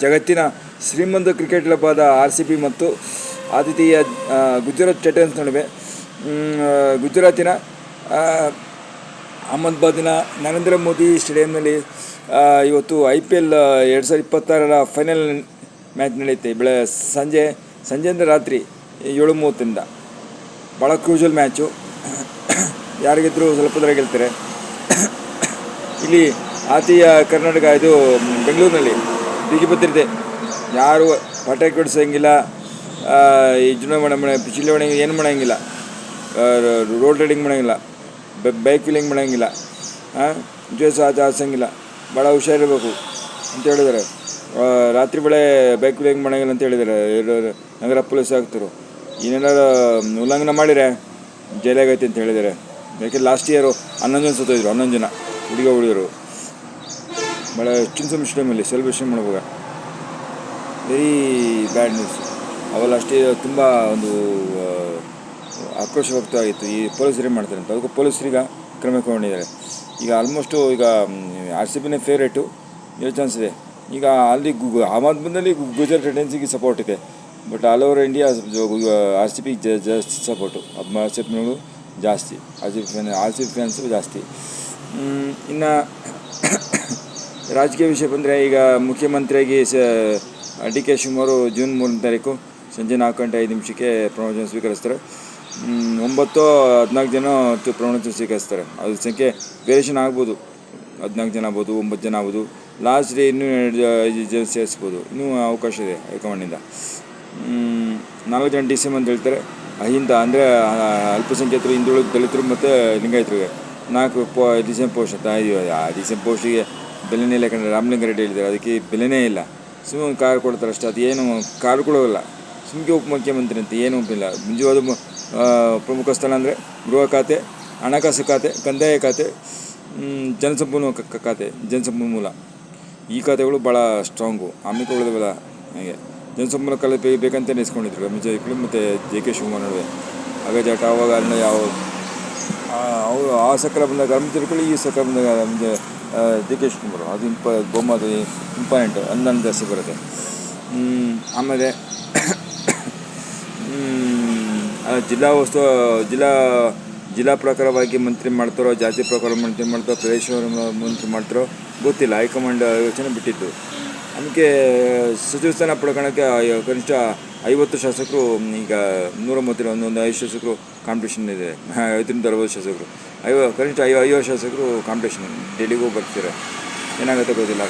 ಜಗತ್ತಿನ ಶ್ರೀಮಂತ cricket club ಆದ RCB ಮತ್ತು ಆತಿಥೇಯ ಗುಜರಾತ್ ಟೈಟನ್ಸ್ ನಡುವೆ ಗುಜರಾತಿನ ಅಹಮದಾಬಾದಿನ ನರೇಂದ್ರ ಮೋದಿ ಸ್ಟೇಡಿಯಂನಲ್ಲಿ ಇವತ್ತು IPL 2026ರ ಫೈನಲ್ ಮ್ಯಾಚ್ ನಡೆಯುತ್ತೆ. ಸಂಜೆಯಿಂದ ರಾತ್ರಿ 7:30ರಿಂದ ಭಾಳ ಕ್ರೂಷಲ್ ಮ್ಯಾಚು. ಯಾರಿಗಿದ್ರು ಸ್ವಲ್ಪದರ ಗೆಲ್ತಾರೆ. ಇಲ್ಲಿ ಆತಿಥೇಯ ಕರ್ನಾಟಕ ಇದು ಬೆಂಗಳೂರಿನಲ್ಲಿ ಬಿಗಿ ಭದ್ರತೆ, ಯಾರು ಪಟಾಕಿ ಹೊಡಿಸೋಂಗಿಲ್ಲ, ಈ ಚುನಾವಣೆ ಪಿಚಿಲವಣೆ ಏನು ಮಾಡೋಂಗಿಲ್ಲ, ರೋಡ್ ರೈಡಿಂಗ್ ಮಾಡೋಂಗಿಲ್ಲ, ಬೈಕ್ ವೀಲಿಂಗ್ ಮಾಡೋಂಗಿಲ್ಲ, ಡ್ರೆಸ್ ಹಾಸಂಗಿಲ್ಲ, ಭಾಳ ಹುಷಾರಿರಬೇಕು ಅಂತ ಹೇಳಿದ್ದಾರೆ. ರಾತ್ರಿ ವೇಳೆ ಬೈಕ್ ವೀಲಿಂಗ್ ಮಾಡೋಂಗಿಲ್ಲ ಅಂತ ಹೇಳಿದ್ದಾರೆ ನಗರ ಪೊಲೀಸ್ ಆಗ್ತರು. ಏನೇನಾರು ಉಲ್ಲಂಘನೆ ಮಾಡಿದರೆ ಜೈಲಾಗೈತೆ ಅಂತ ಹೇಳಿದ್ದಾರೆ. ಯಾಕೆಂದ್ರೆ ಲಾಸ್ಟ್ ಇಯರು 11 ಜನ ಸತ್ತೋದ್ರು, 11 ಜನ ಹುಡುಗರು. ಭಾಳ ಚಿನ್ಸಮ್ ಸ್ಟೇಡಿಯಮಲ್ಲಿ ಸೆಲೆಬ್ರೇಷನ್ ಮಾಡುವಾಗ ವೆರಿ ಬ್ಯಾಡ್ ನ್ಯೂಸ್. ಅವೆಲ್ಲ ಅಷ್ಟೇ ತುಂಬ ಒಂದು ಆಕ್ರೋಶ ವ್ಯಕ್ತವಾಗಿತ್ತು. ಈ ಪೊಲೀಸರು ಏನು ಮಾಡ್ತಾರೆ ಅಂತ, ಅದಕ್ಕೆ ಪೊಲೀಸರಿಗೆ ಕ್ರಮ ಕೈಗೊಂಡಿದ್ದಾರೆ. ಈಗ ಆಲ್ಮೋಸ್ಟು ಈಗ RCBನೇ ಫೇವ್ರೇಟು, ಇರೋ ಚಾನ್ಸ್ ಇದೆ. ಈಗ ಅಲ್ಲಿ ಅಹಮದಾಬಾದ್ನಲ್ಲಿ ಗುಜರಾತ್ ಟೈಟನ್ಸಿಗೆ ಸಪೋರ್ಟ್ ಇದೆ. But all over India RCB ಜಾಸ್ತಿ ಸಪೋರ್ಟು, RCB ಜಾಸ್ತಿ, RCB ಫ್ಯಾನ್ಸು ಜಾಸ್ತಿ. ಇನ್ನು ರಾಜಕೀಯ ವಿಷಯ ಬಂದರೆ, ಈಗ ಮುಖ್ಯಮಂತ್ರಿಯಾಗಿ DK ಶಿವಕುಮಾರ್ ಜೂನ್ 3ನೇ ತಾರೀಕು ಸಂಜೆ 4:05 ಪ್ರಮಾಣವಚನ ಸ್ವೀಕರಿಸ್ತಾರೆ. 9-14 ಜನ ಪ್ರಮಾಣವಚನ ಸ್ವೀಕರಿಸ್ತಾರೆ. ಅದ್ರ ಸಂಖ್ಯೆ ವೇರಿಯೇಷನ್ ಆಗ್ಬೋದು, 14 ಜನ ಆಗ್ಬೋದು, 9 ಜನ ಆಗ್ಬೋದು. ಲಾಸ್ಟ್ ಡೇ ಇನ್ನೂ 5 ಜನ ಸೇರಿಸ್ಬೋದು, ಇನ್ನೂ ಅವಕಾಶ ಇದೆ ಹೈಕಮಾಂಡಿಂದ. 4 ಜನ DCM ಅಂತ ಹೇಳ್ತಾರೆ. ಅಹಿಂದ ಅಂದರೆ ಅಲ್ಪಸಂಖ್ಯಾತರು, ಹಿಂದುಳಿದ ದಲಿತರು ಮತ್ತು ಲಿಂಗಾಯತರಿಗೆ 4 DCM ಪೋಸ್ಟ್ ಅಂತ ಇದೆಯೋ. ಆ DCM ಪೋಸ್ಟಿಗೆ ಬೆಲೆನೇ ಇಲ್ಲ. ಯಾಕಂದರೆ ರಾಮಲಿಂಗಾರೆಡ್ಡಿ ಹೇಳಿದ್ದಾರೆ ಅದಕ್ಕೆ ಬೆಲೆನೇ ಇಲ್ಲ. ಸುಮ್ಮನೆ ಕಾರು ಕೊಡ್ತಾರೆ ಅಷ್ಟೇ. ಅದು ಏನು ಕಾರು ಕೊಡೋಲ್ಲ, ಸುಮ್ಮನೆ ಉಪಮುಖ್ಯಮಂತ್ರಿ ಅಂತ ಏನೂ ಇಲ್ಲ. ನಿಜವಾದ ಪ್ರಮುಖ ಸ್ಥಳ ಅಂದರೆ ಗೃಹ ಖಾತೆ, ಹಣಕಾಸು ಖಾತೆ, ಕಂದಾಯ ಖಾತೆ, ಜನಸಂಪನ್ಮೂಲ ಈ ಖಾತೆಗಳು ಭಾಳ ಸ್ಟ್ರಾಂಗು. ಆಮೇಲೆ ಉಳಿದವಲ್ಲ ಹಾಗೆ ಜನಸಂಪನ್ಮೂಲ ಖಾತೆ ಬೇಕಂತ ನಿಸ್ಕೊಂಡಿದ್ರು ಅಮಿತ್ ಶಾ ಮತ್ತು JK ಶಿವಕುಮಾರ್ ನಡುವೆ ಅಗಜಾಟ. ಆವಾಗ ಅಂದರೆ ಅವರು ಆ ಸರ್ಕಾರ ಬಂದಾಗ ಅಮಿತ್ ಶಾ, ಈ ಸರ್ಕಾರ ಬಂದಾಗ JK ಶಿವಕುಮಾರ್. ಅದು ಬೊಮ್ಮದು ಇಂಪಾರ್ಟೆಂಟ್, ಅನುದಾನ ಜಾಸ್ತಿ ಬರುತ್ತೆ. ಆಮೇಲೆ ಜಿಲ್ಲಾ ಪ್ರಕಾರವಾಗಿ ಮಂತ್ರಿ ಮಾಡ್ತಾರೋ, ಜಾತಿ ಪ್ರಕಾರ ಮಂತ್ರಿ ಮಾಡ್ತಾರೋ, ಪ್ರದೇಶ ಮಂತ್ರಿ ಮಾಡ್ತಾರೋ ಗೊತ್ತಿಲ್ಲ. ಹೈಕಮಾಂಡ್ ಯೋಚನೆ ಬಿಟ್ಟಿತ್ತು. ಅದಕ್ಕೆ ಸಚಿವ ಸ್ಥಾನ ಪಡ್ಕೊಳ್ಳೋಕ್ಕೆ ಕನಿಷ್ಠ 50 ಶಾಸಕರು, ಈಗ 131 ಒಂದು 5 ಶಾಸಕರು ಕಾಂಪಿಟೇಷನ್ ಇದೆ. 560 ಶಾಸಕರು, ಕನಿಷ್ಠ 50 ಶಾಸಕರು ಕಾಂಪಿಟೇಷನ್ ಡೆಲ್ಲಿಗೂ ಬರ್ತಾರೆ. ಏನಾಗುತ್ತೆ ಗೊತ್ತಿಲ್ಲ.